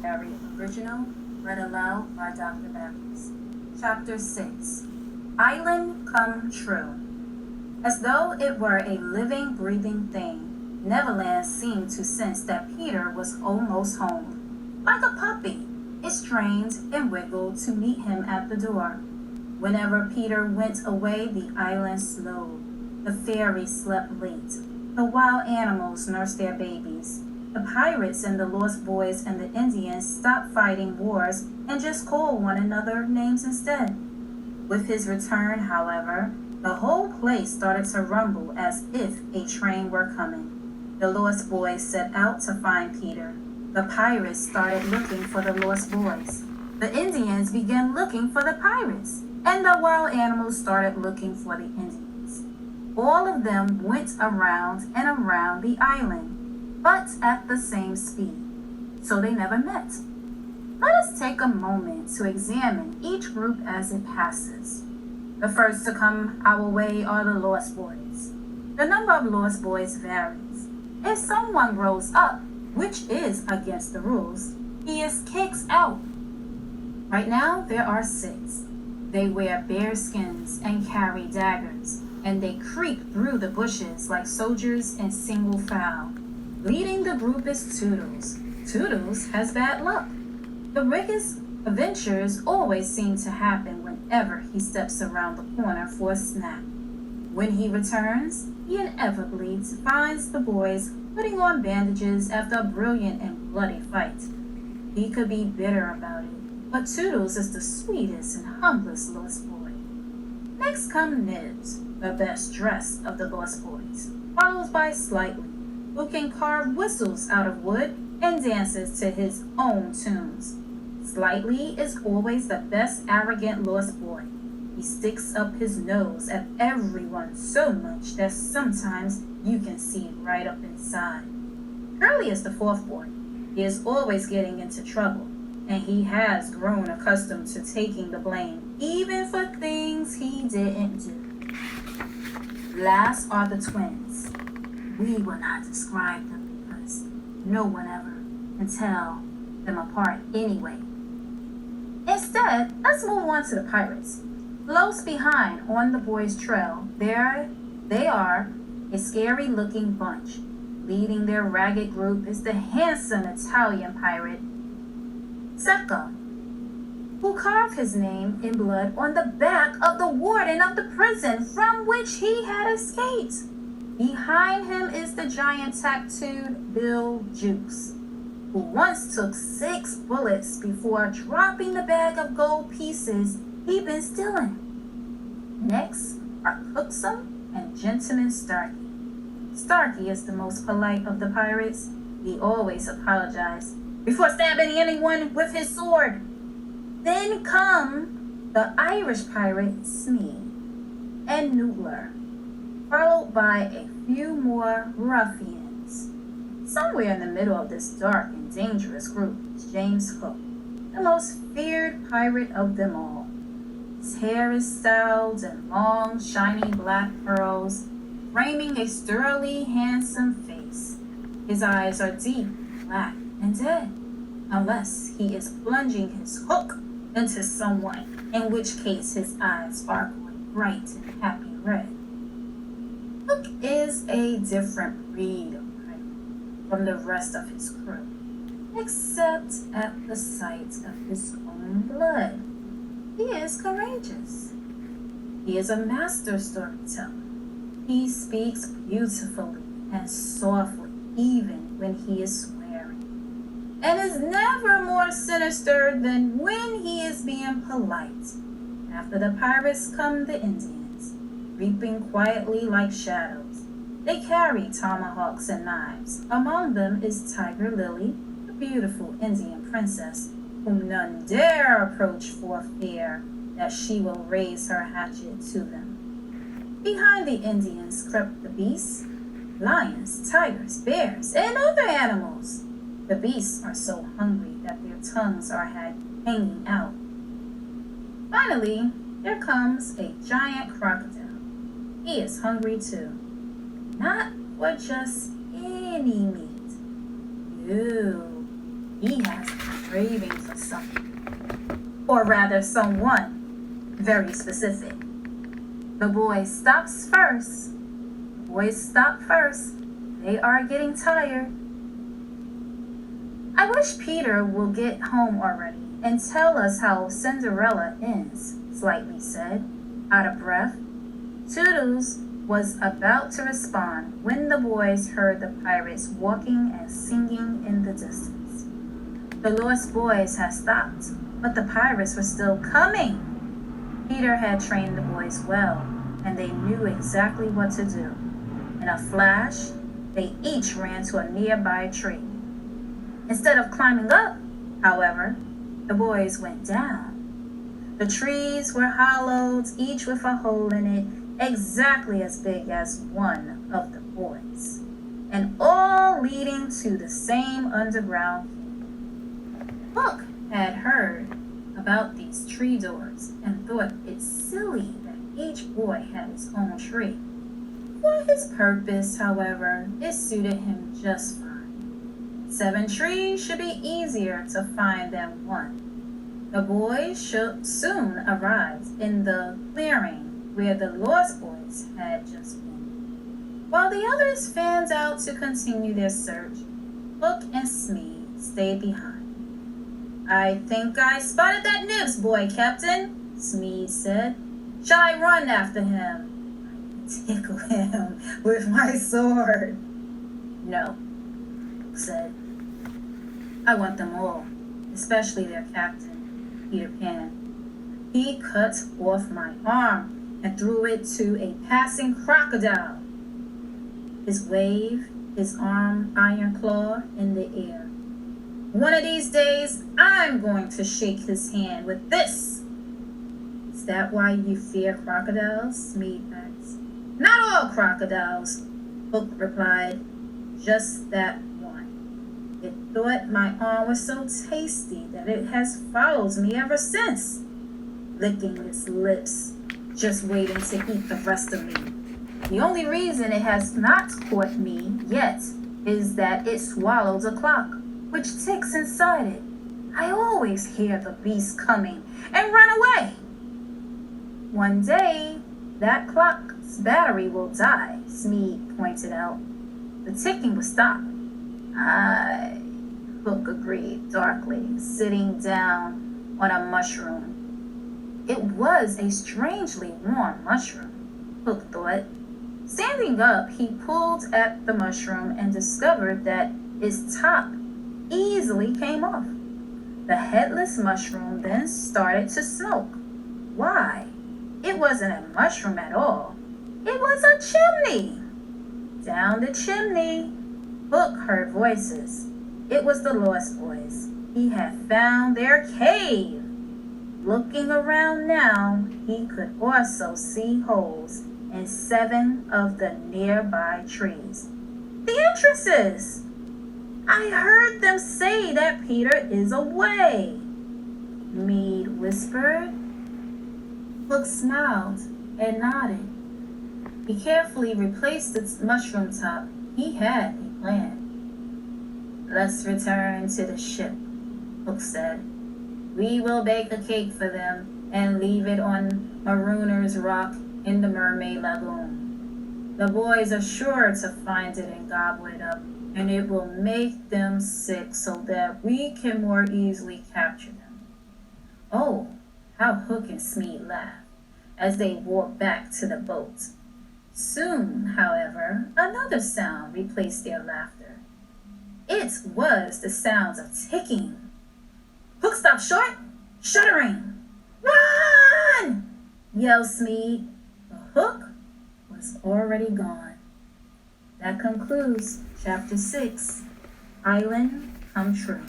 Very original, read aloud by Dr. Bacchus. Chapter 6 Island Come True. As though it were a living, breathing thing, Neverland seemed to sense that Peter was almost home. Like a puppy, it strained and wiggled to meet him at the door. Whenever Peter went away, the island slowed. The fairies slept late. The wild animals nursed their babies. The pirates and the lost boys and the Indians stopped fighting wars and just called one another names instead. With his return, however, the whole place started to rumble as if a train were coming. The lost boys set out to find Peter. The pirates started looking for the lost boys. The Indians began looking for the pirates, and the wild animals started looking for the Indians. All of them went around and around the island, but at the same speed, so they never met. Let us take a moment to examine each group as it passes. The first to come our way are the lost boys. The number of lost boys varies. If someone grows up, which is against the rules, he is kicked out. Right now, there are 6. They wear bear skins and carry daggers, and they creep through the bushes like soldiers in single file. Leading the group is Toodles. Toodles has bad luck. The biggest adventures always seem to happen whenever he steps around the corner for a snack. When he returns, he inevitably finds the boys putting on bandages after a brilliant and bloody fight. He could be bitter about it, but Toodles is the sweetest and humblest lost boy. Next come Nibs, the best dressed of the lost boys, followed by Slightly, who can carve whistles out of wood and dances to his own tunes. Slightly is always the best arrogant lost boy. He sticks up his nose at everyone so much that sometimes you can see right up inside. Curly is the 4th boy. He is always getting into trouble, and he has grown accustomed to taking the blame, even for things he didn't do. Last are the twins. We will not describe them because no one ever can tell them apart anyway. Instead, let's move on to the pirates. Close behind on the boys' trail, there they are, a scary-looking bunch. Leading their ragged group is the handsome Italian pirate, Secco, who carved his name in blood on the back of the warden of the prison from which he had escaped. Behind him is the giant tattooed Bill Jukes, who once took 6 bullets before dropping the bag of gold pieces he'd been stealing. Next are Cooksum and Gentleman Starkey. Starkey is the most polite of the pirates. He always apologizes before stabbing anyone with his sword. Then come the Irish pirate Smee and Noodler, followed by a few more ruffians. Somewhere in the middle of this dark and dangerous group is James Hook, the most feared pirate of them all. His hair is styled in long, shiny black curls, framing a sterilely handsome face. His eyes are deep, black, and dead, unless he is plunging his hook into someone, in which case his eyes sparkle a bright and happy red. Hook is a different breed of pirate from the rest of his crew, except at the sight of his own blood. He is courageous. He is a master storyteller. He speaks beautifully and softly, even when he is swearing, and is never more sinister than when he is being polite. After the pirates come the Indians, creeping quietly like shadows. They carry tomahawks and knives. Among them is Tiger Lily, the beautiful Indian princess, whom none dare approach for fear that she will raise her hatchet to them. Behind the Indians crept the beasts, lions, tigers, bears, and other animals. The beasts are so hungry that their tongues are hanging out. Finally, there comes a giant crocodile. He is hungry too. Not for just any meat. No, he has craving for something, or rather someone very specific. The boy stops first. Boys stop first. They are getting tired. I wish Peter will get home already and tell us how Cinderella ends, Slightly said, out of breath. Toodles was about to respond when the boys heard the pirates walking and singing in the distance. The Lost Boys had stopped, but the pirates were still coming. Peter had trained the boys well, and they knew exactly what to do. In a flash, they each ran to a nearby tree. Instead of climbing up, however, the boys went down. The trees were hollowed, each with a hole in it exactly as big as one of the boys, and all leading to the same underground cave. Hook had heard about these tree doors and thought it silly that each boy had his own tree. For his purpose, however, it suited him just fine. 7 trees should be easier to find than one. The boys soon arrived in the clearing where the Lost Boys had just been. While the others fanned out to continue their search, Hook and Smee stayed behind. "I think I spotted that Nibs boy, Captain," Smee said. "Shall I run after him? Tickle him with my sword." "No," Hook said. "I want them all, especially their captain, Peter Pan. He cut off my arm and threw it to a passing crocodile." His wave, his iron claw in the air. "One of these days, I'm going to shake his hand with this." "Is that why you fear crocodiles?" Smee asked. "Not all crocodiles," Hook replied. "Just that one. It thought my arm was so tasty that it has followed me ever since, licking its lips, just waiting to eat the rest of me. The only reason it has not caught me yet is that it swallowed a clock, which ticks inside it. I always hear the beast coming and run away. One day, that clock's battery will die," Smee pointed out. "The ticking will stop." "Aye," Hook agreed darkly, sitting down on a mushroom. It was a strangely warm mushroom, Hook thought. Standing up, he pulled at the mushroom and discovered that its top easily came off. The headless mushroom then started to smoke. Why? It wasn't a mushroom at all. It was a chimney. Down the chimney, Hook heard voices. It was the Lost Boys. He had found their cave. Looking around now, he could also see holes in 7 of the nearby trees. "The entrances! I heard them say that Peter is away," Mead whispered. Hook smiled and nodded. He carefully replaced the mushroom top. He had a plan. "Let's return to the ship," Hook said. "We will bake a cake for them and leave it on Marooner's Rock in the Mermaid Lagoon. The boys are sure to find it and gobble it up, and it will make them sick so that we can more easily capture them." Oh, how Hook and Smee laughed as they walked back to the boat. Soon, however, another sound replaced their laughter. It was the sounds of ticking. Hook stopped short, shuddering. "Run!" yelled Smee. The Hook was already gone. That concludes Chapter 6, Island Come True.